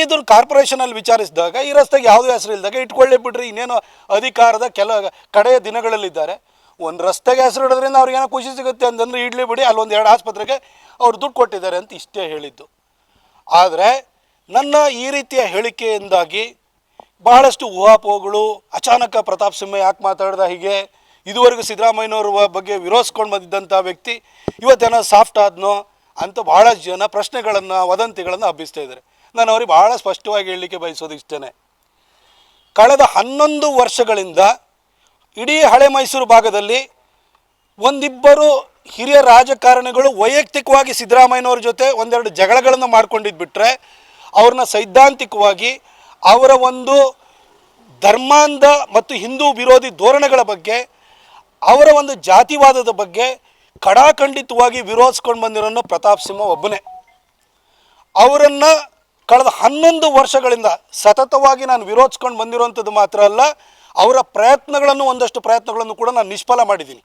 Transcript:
ಇದನ್ನು ಕಾರ್ಪೊರೇಷನಲ್ಲಿ ವಿಚಾರಿಸಿದಾಗ ಈ ರಸ್ತೆಗೆ ಯಾವುದೇ ಹೆಸರು ಇಲ್ಲದಾಗ ಇಟ್ಕೊಳ್ಳಿ ಬಿಡ್ರಿ, ಇನ್ನೇನು ಅಧಿಕಾರದ ಕಡೆಯ ದಿನಗಳಲ್ಲಿದ್ದಾರೆ. ಒಂದು ರಸ್ತೆಗೆ ಹೆಸರು ಇಡೋದ್ರಿಂದ ಅವ್ರಿಗೇನೋ ಖುಷಿ ಸಿಗುತ್ತೆ ಅಂತಂದರೆ ಇಡ್ಲಿ ಬಿಡಿ, ಅಲ್ಲೊಂದು 2 ಆಸ್ಪತ್ರೆಗೆ ಅವ್ರು ದುಡ್ಡು ಕೊಟ್ಟಿದ್ದಾರೆ ಅಂತ ಇಷ್ಟೇ ಹೇಳಿದ್ದು. ಆದರೆ ನನ್ನ ಈ ರೀತಿಯ ಹೇಳಿಕೆಯಿಂದಾಗಿ ಬಹಳಷ್ಟು ಊಹಾಪೋಹಗಳು, ಅಚಾನಕ ಪ್ರತಾಪ್ ಸಿಂಹ ಯಾಕೆ ಮಾತಾಡ್ದ ಹೀಗೆ, ಇದುವರೆಗೂ ಸಿದ್ದರಾಮಯ್ಯನವ್ರ ಬಗ್ಗೆ ವಿರೋಧಿಸ್ಕೊಂಡು ಬಂದಿದ್ದಂಥ ವ್ಯಕ್ತಿ ಇವತ್ತೇನೋ ಸಾಫ್ಟ್ ಆದ್ನೋ ಅಂತ ಭಾಳಷ್ಟು ಜನ ಪ್ರಶ್ನೆಗಳನ್ನು, ವದಂತಿಗಳನ್ನು ಹಬ್ಬಿಸ್ತಾ ಇದ್ದಾರೆ. ನಾನು ಅವ್ರಿಗೆ ಭಾಳ ಸ್ಪಷ್ಟವಾಗಿ ಹೇಳಲಿಕ್ಕೆ ಬಯಸೋದು ಇಷ್ಟೇ, ಕಳೆದ 11 ವರ್ಷಗಳಿಂದ ಇಡೀ ಹಳೆ ಮೈಸೂರು ಭಾಗದಲ್ಲಿ ಒಂದಿಬ್ಬರು ಹಿರಿಯ ರಾಜಕಾರಣಿಗಳು ವೈಯಕ್ತಿಕವಾಗಿ ಸಿದ್ದರಾಮಯ್ಯನವ್ರ ಜೊತೆ ಒಂದೆರಡು ಜಗಳಗಳನ್ನು ಮಾಡ್ಕೊಂಡಿದ್ದು ಬಿಟ್ಟರೆ, ಅವ್ರನ್ನ ಸೈದ್ಧಾಂತಿಕವಾಗಿ ಅವರ ಒಂದು ಧರ್ಮಾಂಧ ಮತ್ತು ಹಿಂದೂ ವಿರೋಧಿ ಧೋರಣೆಗಳ ಬಗ್ಗೆ, ಅವರ ಒಂದು ಜಾತಿವಾದದ ಬಗ್ಗೆ ಕಡಾಖಂಡಿತವಾಗಿ ವಿರೋಧಿಸ್ಕೊಂಡು ಬಂದಿರೋನು ಪ್ರತಾಪ್ ಸಿಂಹ ಒಬ್ಬನೇ. ಅವರನ್ನು ಕಳೆದ 11 ವರ್ಷಗಳಿಂದ ಸತತವಾಗಿ ನಾನು ವಿರೋಧಿಸ್ಕೊಂಡು ಬಂದಿರೋವಂಥದ್ದು ಮಾತ್ರ ಅಲ್ಲ, ಅವರ ಪ್ರಯತ್ನಗಳನ್ನು, ಒಂದಷ್ಟು ಪ್ರಯತ್ನಗಳನ್ನು ಕೂಡ ನಾನು ನಿಷ್ಫಲ ಮಾಡಿದ್ದೀನಿ.